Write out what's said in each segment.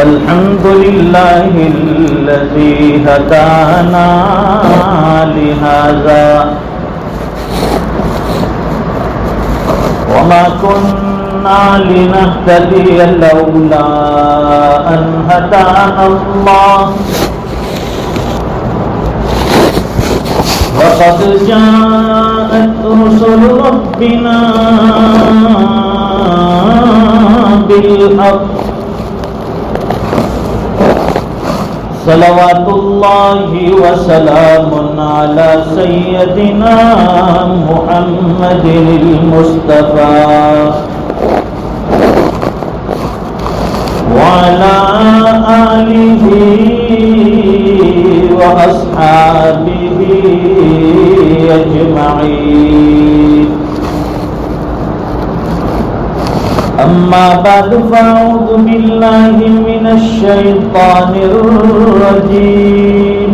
الحمد لله الذي هدانا لهذا وما كنا لنهتدي لولا أن هدانا الله وقد جاءت رسل ربنا بالحق صلوات الله وسلام على سيدنا محمد المصطفى وعلى آله وأصحابه أجمعين. أما بعد فأعوذ بالله من الشيطان الرجيم.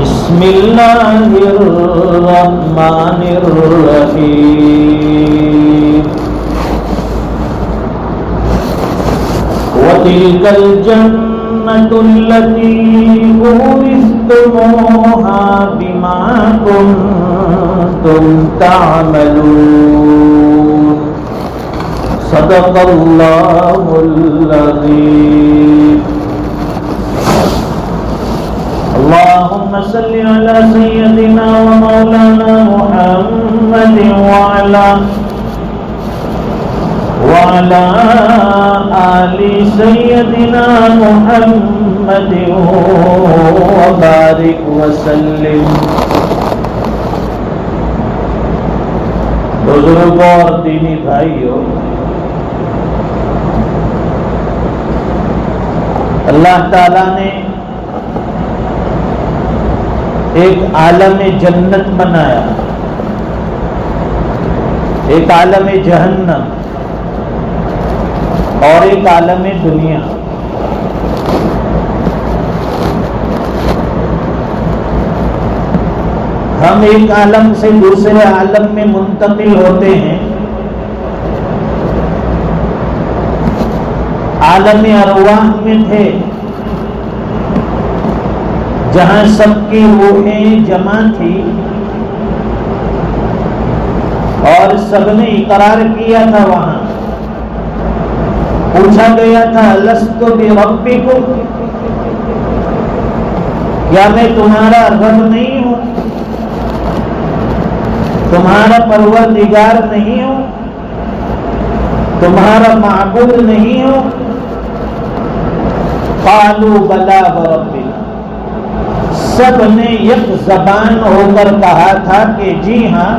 بسم الله الرحمن الرحيم. وتلك الجنة التي أورثتموها بما كنتم تعملون. صدق الله العظيم. اللهم صل على سيدنا ومولانا محمد وعلى آل سيدنا محمد وبارك وسلم. بزرگوں اور دینی بھائیوں، اللہ تعالیٰ نے ایک عالم جنت بنایا، ایک عالم جہنم اور ایک عالم دنیا. ہم ایک عالم سے دوسرے عالم میں منتقل ہوتے ہیں. عالم ارواح میں تھے جہاں سب کی روحیں جمع تھی اور سب نے اقرار کیا تھا. وہاں پوچھا گیا تھا لست بربکم، کیا میں تمہارا رب نہیں ہوں، تمہارا پروردگار نہیں ہوں، تمہارا معبود نہیں ہوں؟ قالوا بلا وربنا. سب نے یک زبان ہو کر کہا تھا کہ جی ہاں،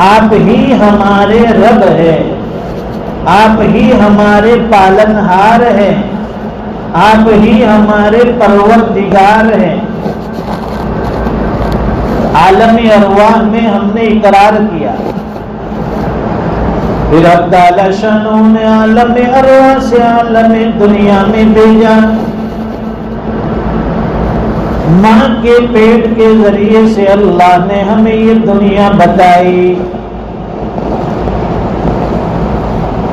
آپ ہی ہمارے رب ہے، آپ ہی ہمارے پالنہار ہیں، آپ ہی ہمارے پروردگار ہیں. عالم ارواح میں ہم نے اقرار کیا. پھر اب تعالی شانوں نے عالم ارواح سے عالم دنیا میں بھیجا. ماں کے پیٹ کے ذریعے سے اللہ نے ہمیں یہ دنیا بتائی.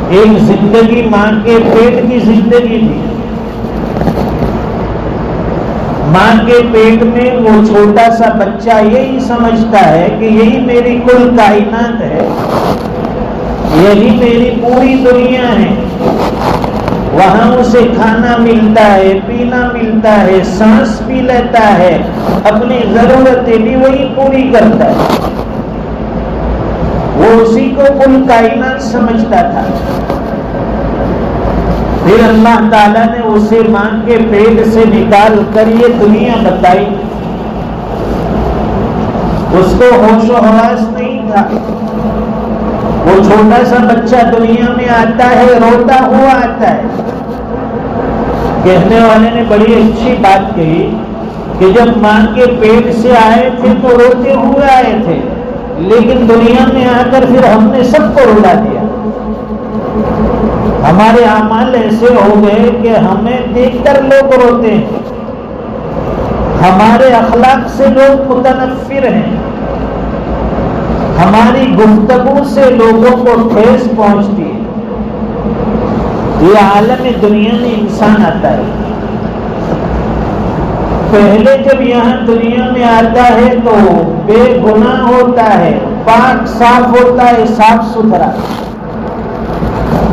ایک زندگی ماں کے پیٹ کی زندگی تھی. ماں کے پیٹ میں وہ چھوٹا سا بچہ یہی سمجھتا ہے کہ یہی میری کل کائنات ہے، یہی میری پوری دنیا ہے. وہاں اسے کھانا ملتا ہے، پینا ملتا ہے، سانس بھی لیتا ہے، اپنی ضرورتیں بھی وہی پوری کرتا ہے. وہ اسی کو کل کائنات سمجھتا تھا. پھر اللہ تعالیٰ نے اسے ماں کے پیٹ سے نکال کر یہ دنیا بتائی. اس کو ہوش و حواس نہیں تھا. وہ چھوٹا سا بچہ دنیا میں آتا ہے، روتا ہوا آتا ہے. کہنے والے نے بڑی اچھی بات کہی کہ جب ماں کے پیٹ سے آئے تھے تو روتے ہوئے آئے تھے، لیکن دنیا میں آ کر پھر ہم نے سب کو رلا دیا. ہمارے اعمال ایسے ہو گئے کہ ہمیں دیکھ کر لوگ روتے ہیں، ہمارے اخلاق سے لوگ متنفر ہیں، ہماری گفتگو سے لوگوں کو ٹھیس پہنچتی ہے. یہ عالم دنیا میں انسان آتا ہے. پہلے جب یہاں دنیا میں آتا ہے تو بے گناہ ہوتا ہے، پاک صاف ہوتا ہے، صاف ستھرا.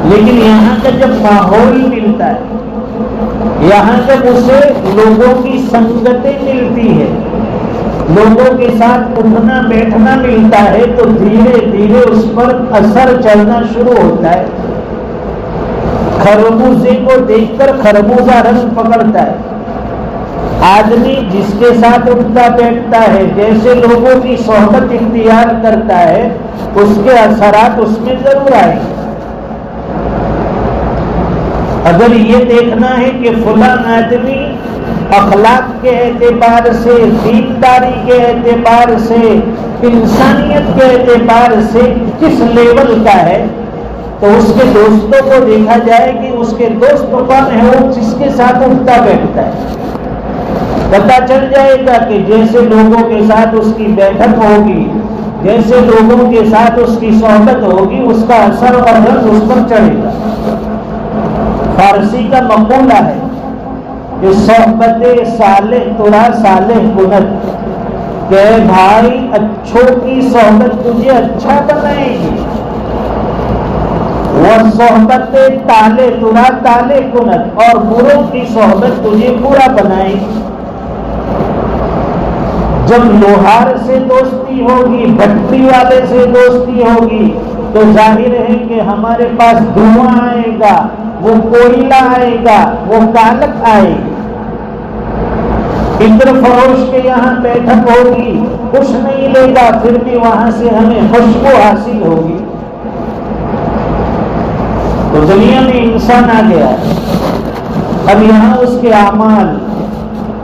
لیکن یہاں کا جب ماحول ملتا ہے، یہاں جب اسے لوگوں کی سنگتیں ملتی ہے، لوگوں کے ساتھ اٹھنا بیٹھنا ملتا ہے، تو دھیرے دھیرے اس پر اثر چلنا شروع ہوتا ہے. خربوزے کو دیکھ کر خربوزہ رنگ پکڑتا ہے. آدمی جس کے ساتھ اٹھتا بیٹھتا ہے، جیسے لوگوں کی صحبت اختیار کرتا ہے، اس کے اثرات اس میں ضرور آئیں گے. اگر یہ دیکھنا ہے کہ فلاں آدمی اخلاق کے اعتبار سے، دینداری کے اعتبار سے، انسانیت کے اعتبار سے کس لیول کا ہے، تو اس کے دوستوں کو دیکھا جائے کہ اس کے دوست کون ہے، وہ جس کے ساتھ اٹھتا بیٹھتا ہے. پتہ چل جائے گا کہ جیسے لوگوں کے ساتھ اس کی بیٹھک ہوگی، جیسے لوگوں کے ساتھ اس کی صحبت ہوگی، اس کا اثر اور رنگ اس پر چڑھے گا. فارسی کا مقولہ ہے کہ صحبت صالح ترا صالح کند، کہ بھائی اچھوں کی صحبت تجھے اچھا بنائے گی، وہ صحبت تالے ترا تالے کند، اور بروں کی صحبت تجھے برا بنائے گی. جب لوہار سے دوستی ہوگی، بھٹی والے سے دوستی ہوگی، تو ظاہر ہے کہ ہمارے پاس دھواں آئے گا، وہ کوئلہ آئے گا، وہ کالک آئے گی. عطر فروش کے یہاں بیٹھک ہوگی، کچھ نہیں لے گا، پھر بھی وہاں سے ہمیں خوشبو حاصل ہوگی. تو دنیا میں انسان آ گیا. اب یہاں اس کے اعمال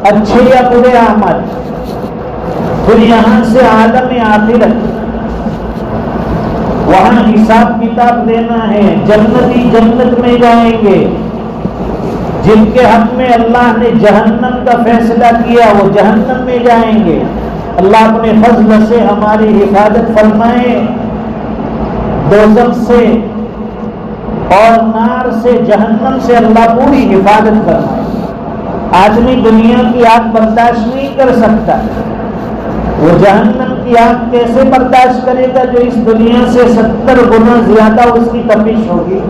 اچھے یا برے اعمال، پھر یہاں سے عالم آخرت، وہاں حساب کتاب دینا ہے. جنتی جنت میں جائیں گے، جن کے حق میں اللہ نے جہنم کا فیصلہ کیا وہ جہنم میں جائیں گے. اللہ اپنے فضل سے ہماری حفاظت فرمائے دوزخ سے اور نار سے، جہنم سے اللہ پوری حفاظت فرمائے. آدمی دنیا کی آگ برداشت نہیں کر سکتا، وہ جہنم کی آگ کیسے برداشت کرے گا جو اس دنیا سے 70 گنا زیادہ اس کی تپش ہوگی.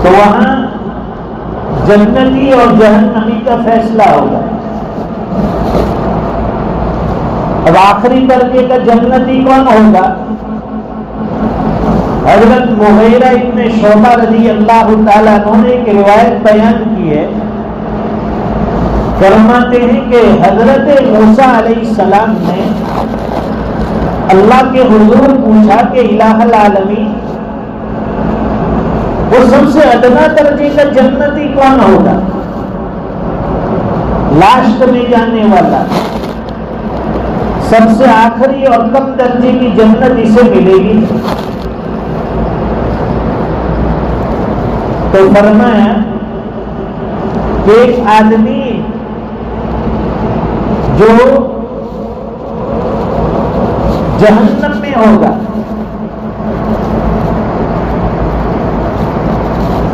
تو وہاں جنتی اور جہنمی کا فیصلہ ہوگا. اب آخری درجے کا جنتی کون ہوگا؟ حضرت مغیرہ ابن شعبہ رضی اللہ تعالیٰ عنہ نے ایک روایت بیان کی ہے. فرماتے ہیں کہ حضرت موسیٰ علیہ السلام نے اللہ کے حضور پوچھا کہ الہ العالمین، وہ سب سے ادنا درجے کا جنتی کون ہوگا، لاسٹ میں جانے والا، سب سے آخری اور کم درجے کی جنت اسے ملے گی؟ تو فرمایا کہ ایک آدمی جو جہنم میں ہوگا،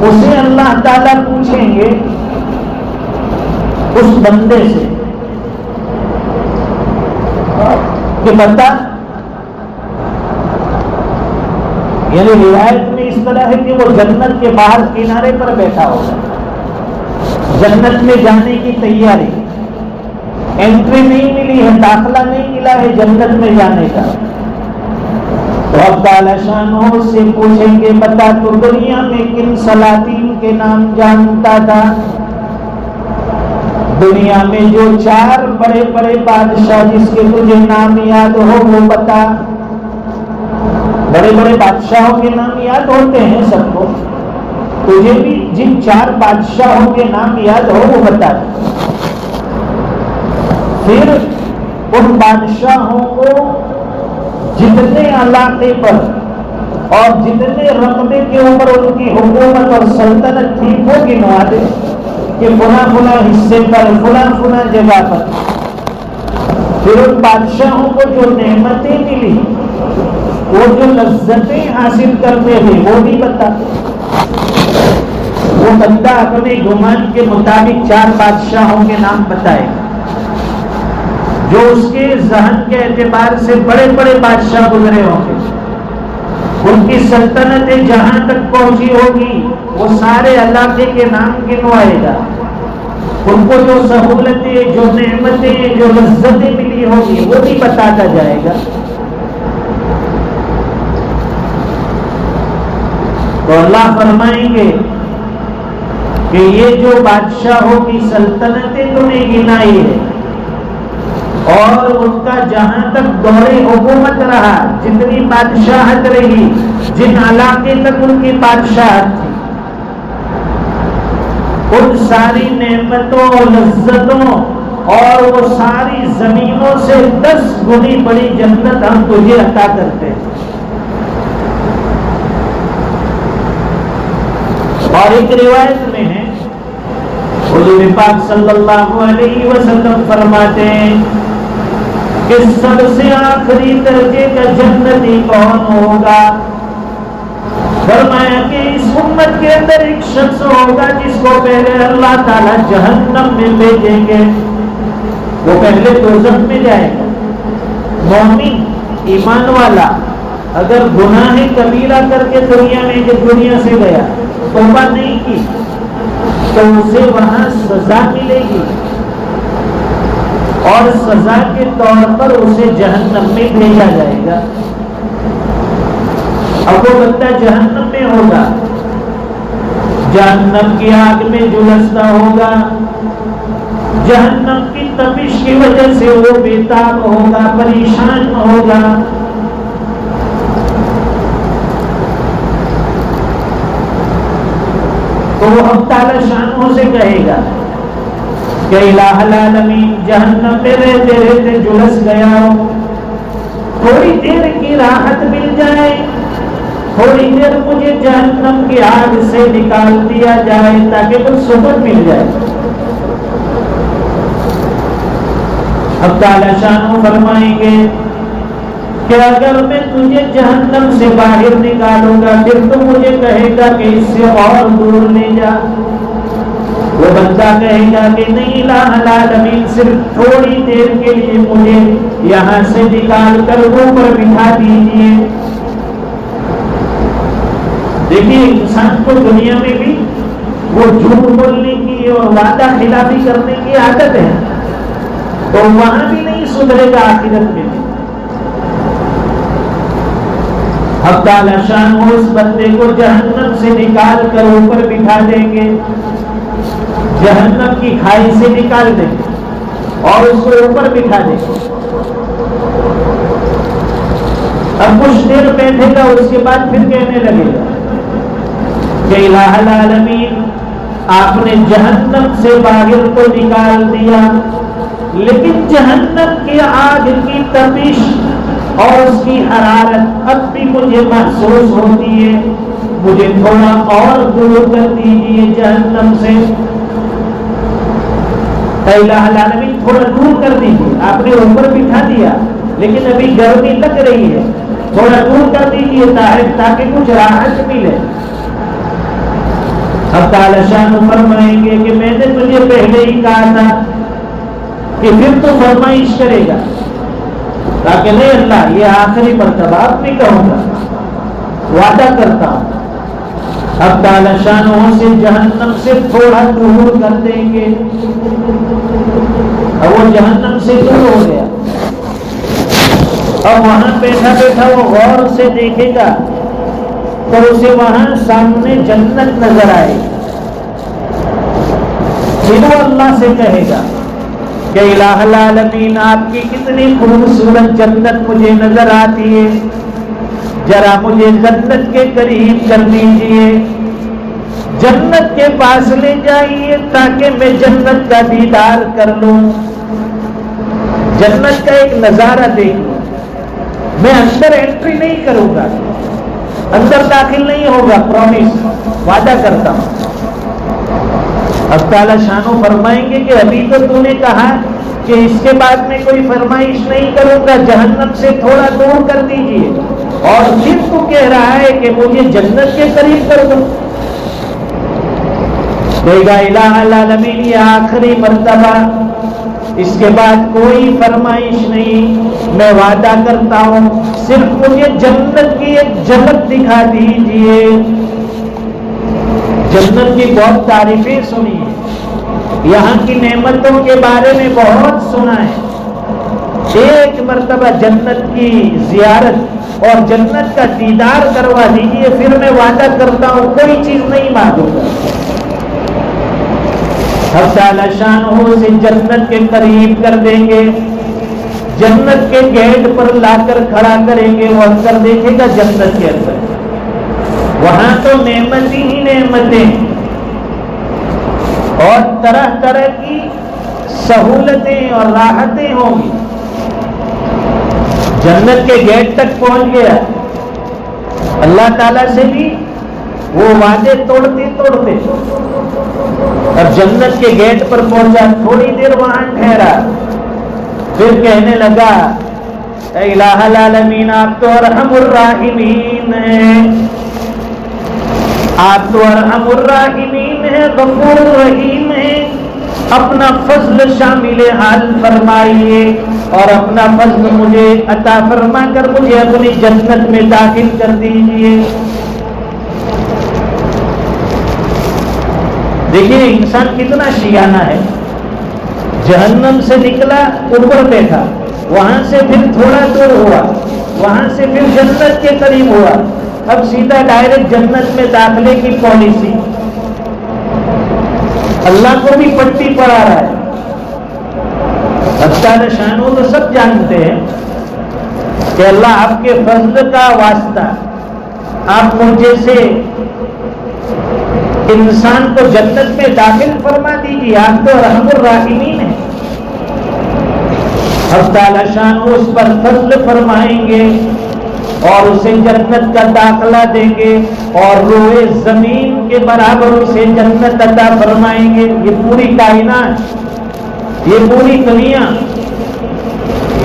اسے اللہ تعالیٰ پوچھیں گے اس بندے سے کہ بتا، یعنی روایت میں اس طرح ہے کہ وہ جنت کے باہر کنارے پر بیٹھا ہوگا، جنت میں جانے کی تیاری، انٹری نہیں ملی ہے، داخلہ نہیں ملا ہے جنت میں جانے کا. تو اب تعالیٰ شانہ سے پوچھیں گے بتا تو دنیا میں کن سلاطین کے نام جانتا تھا؟ دنیا میں جو 4 بڑے بڑے بادشاہ جس کے تجھے نام یاد ہو وہ بتا. بڑے بڑے بادشاہوں کے نام یاد ہوتے ہیں سب کو، تجھے بھی جن 4 بادشاہوں کے نام یاد ہو وہ بتا. پھر ان بادشاہوں کو جتنے علاقے پر اور جتنے رقبے کے اوپر ان کی حکومت اور سلطنت تھی وہ گنوا دے کہ فلاں فلاں حصے پر، فلاں فلاں جگہ پر. پھر ان بادشاہوں کو جو نعمتیں ملی، وہ جو لذتیں حاصل کرتے تھے وہ بھی بتا۔ وہ بندہ اپنے گمان کے مطابق 4 بادشاہوں کے نام بتائے جو اس کے ذہن کے اعتبار سے بڑے بڑے بادشاہ گزرے ہوں گے، ان کی سلطنتیں جہاں تک پہنچی ہوگی وہ سارے علاقے کے نام گنوائے گا، ان کو جو سہولتیں، جو نعمتیں، جو لذتیں ملی ہوگی وہ بھی بتاتا جائے گا۔ تو اللہ فرمائیں گے کہ یہ جو بادشاہوں کی سلطنتیں تو نے گنائی ہے اور ان کا جہاں تک دور حکومت رہا، جتنی بادشاہت رہی، جن علاقے تک ان کی بادشاہت تھی، ان ساری نعمتوں، لذتوں اور وہ ساری زمینوں سے 10 گنی بڑی جنت ہم تجھے عطا کرتے ہیں۔ اور ایک روایت میں ہے حضور پاک صلی اللہ علیہ وسلم فرماتے ہیں کہ سب سے آخری درجے کا جنتی کون ہوگا؟ فرمایا کہ اس امت کے اندر ایک شخص ہوگا جس کو پہلے اللہ تعالیٰ جہنم میں بھیجیں گے، وہ پہلے دوزخ میں جائے گا۔ مومن، ایمان والا اگر گناہ کبیرہ کر کے دنیا میں جب دنیا سے گیا، توبہ نہیں کی، تو اسے وہاں سزا ملے گی اور سزا کے طور پر اسے جہنم میں بھیجا جائے گا۔ اب وہ بندہ جہنم میں ہوگا، جہنم کی آگ میں جھلستا ہوگا، جہنم کی تپش کی وجہ سے وہ بےتاب ہوگا، پریشان ہوگا۔ تو وہ اب تعالی شانوں سے کہے گا کہ الہ العالمین، جہنم میں رہتے رہتے جھلس گیا ہوں، تھوڑی دیر کی راحت مل جائے، تھوڑی دیر مجھے جہنم کی آگ سے نکال دیا جائے تاکہ کچھ سکون مل جائے۔ اب تعالی شانوں فرمائیں گے کہ اگر میں تجھے جہنم سے باہر نکالوں گا پھر تو مجھے کہے گا کہ اس سے اور دور لے جا۔ وہ بندہ کہے گا کہ نہیں الہ العالمین، صرف تھوڑی دیر کے لیے مجھے یہاں سے نکال کر اوپر بٹھا دیجیے۔ دیکھیے انسان کو دنیا میں بھی وہ جھوٹ بولنے کی اور وعدہ خلافی کرنے کی عادت ہے، تو وہاں بھی نہیں سدھرے گا آخرت میں۔ اب تعالی شان اس بندے کو جہنم سے نکال کر اوپر بٹھا دیں گے، جہنم کی کھائی سے نکال دیں گے اور اس کو اوپر بٹھا دیں گے۔ اب کچھ دیر بیٹھے گا، اس کے بعد پھر کہنے لگے گا کہ الہ العالمین، آپ نے جہنم سے باہر کو نکال دیا، لیکن جہنم کی آگ کی تپش اور اس کی حرارت اب بھی مجھے محسوس ہوتی ہے، مجھے تھوڑا اور دور کر دیجیے جہنم سے۔ الہ العالمین تھوڑا دور کر دیجیے، آپ نے اوپر بٹھا دیا لیکن ابھی گرمی لگ رہی ہے، تھوڑا دور کر دیجیے تاکہ کچھ راحت ملے۔ اب تعالی شان فرمائیں گے کہ میں نے تجھے پہلے ہی کہا تھا کہ پھر تو فرمائش کرے گا، تاکہ نہیں اللہ یہ آخری مرتبہ اب نہیں کہوں گا، وعدہ کرتا ہوں۔ اب تعالی شانوں سے جہنم سے تھوڑا دور کر دیں گے، اور وہ جہنم سے دور ہو گیا۔ اور وہاں بیٹھا بیٹھا وہ غور سے دیکھے گا تو اسے وہاں سامنے جنت نظر آئے، پھر وہ اللہ سے کہے گا کہ الہ العالمین، آپ کی کتنی خوبصورت جنت مجھے نظر آتی ہے، ذرا مجھے جنت کے قریب کر دیجئے، جنت کے پاس لے جائیے تاکہ میں جنت کا دیدار کر لوں، جنت کا ایک نظارہ دیکھوں۔ میں اندر انٹری نہیں کروں گا، اندر داخل نہیں ہوگا، پرومس، وعدہ کرتا ہوں۔ اب تعالی شانو فرمائیں گے کہ ابھی تو نے کہا کہ اس کے بعد میں کوئی فرمائش نہیں کروں گا، جہنم سے تھوڑا دور کر دیجئے، اور پھر تو کہہ رہا ہے کہ مجھے جنت کے قریب کر دو۔ کہے گا الہ العالمین یہ آخری مرتبہ، اس کے بعد کوئی فرمائش نہیں، میں وعدہ کرتا ہوں صرف مجھے جنت کی ایک جھلک دکھا دیجئے۔ جنت کی بہت تعریفیں سنی ہیں، یہاں کی نعمتوں کے بارے میں بہت سنا ہے، ایک مرتبہ جنت کی زیارت اور جنت کا دیدار کروا دیجئے، پھر میں وعدہ کرتا ہوں کوئی چیز نہیں مانگوں گا۔ حق تعالی شانہ سے جنت کے قریب کر دیں گے، جنت کے گیٹ پر لا کر کھڑا کریں گے، وہ اندر دیکھے گا جنت کے اندر، وہاں تو نعمت ہی نعمتیں اور طرح طرح کی سہولتیں اور راحتیں ہوں گی۔ جنت کے گیٹ تک پہنچ گیا، اللہ تعالیٰ سے بھی وہ وعدے توڑتے توڑتے اور جنت کے گیٹ پر پہنچا، تھوڑی دیر وہاں ٹھہرا، پھر کہنے لگا اے الہ العالمین آپ تو ارحم الراحمین ہیں، آپ تو ارحم الراحمین ہیں، غفور الرحیم ہیں، اپنا فضل شامل حال فرمائیے اور اپنا فضل مجھے عطا فرما کر مجھے اپنی جنت میں داخل کر دیجیے۔ دیکھیے انسان کتنا شیانہ ہے، جہنم سے نکلا اوپر دیکھا، وہاں سے پھر تھوڑا دور ہوا، وہاں سے پھر جنت کے قریب ہوا، اب سیدھا ڈائریکٹ جنت میں داخلے کی پالیسی، اللہ کو بھی پٹی پڑا رہا ہے۔ اللہ شانو تو سب جانتے ہیں کہ اللہ آپ کے فضل کا واسطہ آپ مجھے سے انسان کو جنت میں داخل فرما دیجیے، آپ تو رحم الراحمین ہیں۔ اللہ تعالی شانو اس پر فضل فرمائیں گے اور اسے جنت کا داخلہ دیں گے اور روئے زمین کے برابر اسے جنت عطا فرمائیں گے۔ یہ پوری کائنات، یہ پوری دنیا،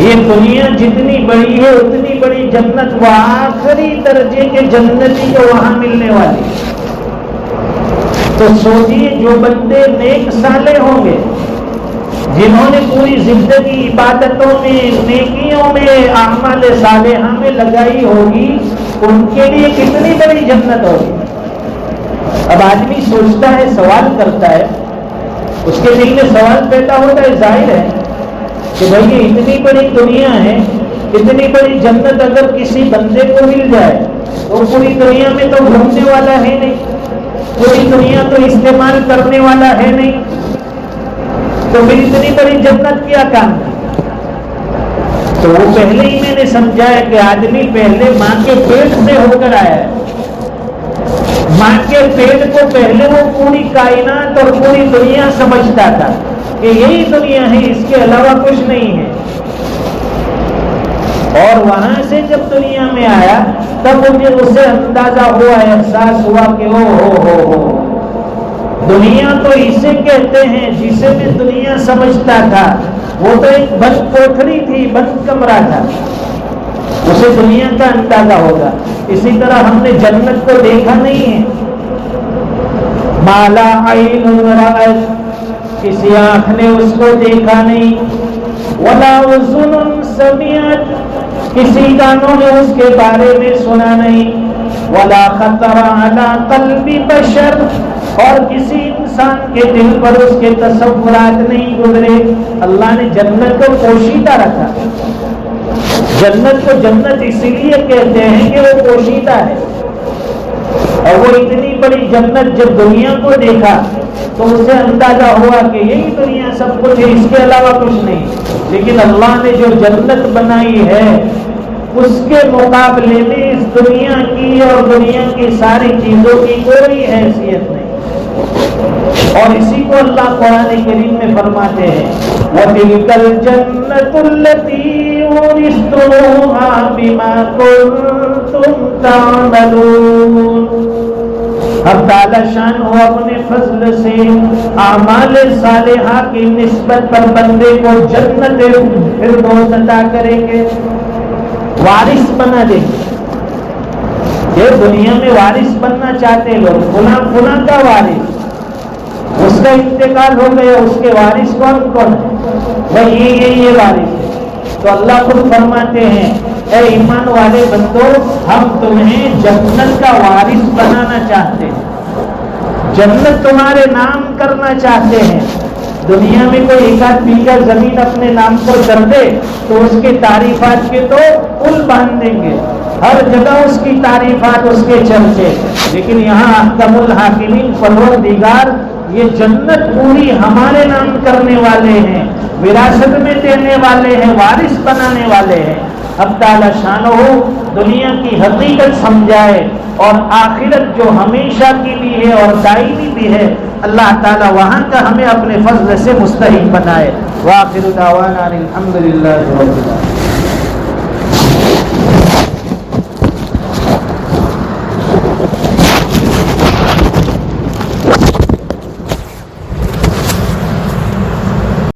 یہ دنیا جتنی بڑی ہے اتنی بڑی جنت وہ آخری درجے کے جنتی کو وہاں ملنے والی۔ تو سوچیے جو بندے نیک صالح ہوں گے، جنہوں نے پوری زندگی عبادتوں میں، نیکیوں میں، اعمال صالحہ میں لگائی ہوگی، ان کے لیے کتنی بڑی جنت ہوگی۔ اب آدمی سوچتا ہے، سوال کرتا ہے، اس کے دل میں سوال پیدا ہوتا ہے، ظاہر ہے کہ بھائی یہ اتنی بڑی دنیا ہے، اتنی بڑی جنت اگر کسی بندے کو مل جائے تو پوری دنیا میں تو گھومنے والا ہے نہیں، پوری دنیا تو استعمال کرنے والا ہے نہیں، تو پھر اتنی بڑی جنت کیا کام ہے؟ تو وہ پہلے ہی میں نے سمجھایا کہ آدمی پہلے ماں کے پیٹ سے ہو کر آیا ہے، ماں کے پیٹ کو پہلے وہ پوری کائنات اور پوری دنیا سمجھتا تھا کہ یہی دنیا ہے، اس کے علاوہ کچھ نہیں ہے، اور وہاں سے جب دنیا میں آیا تب مجھے اسے اندازہ ہوا، احساس ہوا کہ ہو دنیا تو اسے کہتے ہیں جسے میں دنیا سمجھتا تھا، وہ تو ایک بند کوٹھری تھی، بند کمرہ تھا، اسے دنیا کا اندازہ ہوگا۔ اسی طرح ہم نے جنت کو دیکھا نہیں ہے، مالا عین رأت، کسی آنکھ نے اس کو دیکھا نہیں، ولا اذن سمعت، کسی کانوں نے اس کے بارے میں سنا نہیں، ولا خطر علی قلب بشر، اور کسی انسان کے دل پر اس کے تصورات نہیں گزرے۔ اللہ نے جنت کو پوشیدہ رکھا، جنت کو جنت اسی لیے کہتے ہیں کہ وہ پوشیدہ ہے، اور وہ اتنی بڑی جنت جب دنیا کو دیکھا تو اسے اندازہ ہوا کہ یہی دنیا سب کچھ ہے، اس کے علاوہ کچھ نہیں۔ لیکن اللہ نے جو جنت بنائی ہے اس کے مقابلے میں اس دنیا کی اور دنیا کی ساری چیزوں کی کوئی حیثیت نہیں، اور اسی کو اللہ قرآن کریم میں فرماتے ہیں وَتِلْكَ الْجَنَّةُ الَّتِي أُورِثْتُمُوهَا بِمَا كُنْتُمْ تَعْمَلُونَ۔ اب تعالی شان ہو اپنے فضل سے اعمال صالحہ کی نسبت پر بندے کو جنت فردوس عطا کریں گے، وارث بنا دیں گے۔ یہ دنیا میں وارث بننا چاہتے لوگ، فلاں فلاں کا وارث، اس کا انتقال ہو گیا، اس کے وارث کون کون ہے؟ بھائی یہ وارث ہے۔ تو اللہ خود فرماتے ہیں اے ایمان والے بندو، ہم تمہیں جنت کا وارث بنانا چاہتے ہیں، جنت تمہارے نام کرنا چاہتے ہیں۔ دنیا میں کوئی ایک آدھ بیگھہ زمین اپنے نام پر کر دے تو اس کے تعریفات کے تو پل باندھ دیں گے، ہر جگہ اس کی تعریفات، اس کے چرچے، لیکن یہاں احکم الحاکمین پروردگار یہ جنت پوری ہمارے نام کرنے والے ہیں، وراثت میں دینے والے ہیں، وارث بنانے والے ہیں۔ اب تعالی شان ہو دنیا کی حقیقت سمجھائے اور آخرت جو ہمیشہ کی بھی ہے اور دائمی بھی ہے، اللہ تعالی وہاں کا ہمیں اپنے فضل سے مستحق بنائے۔ وآخر دعوانا الحمدللہ رب العالمین۔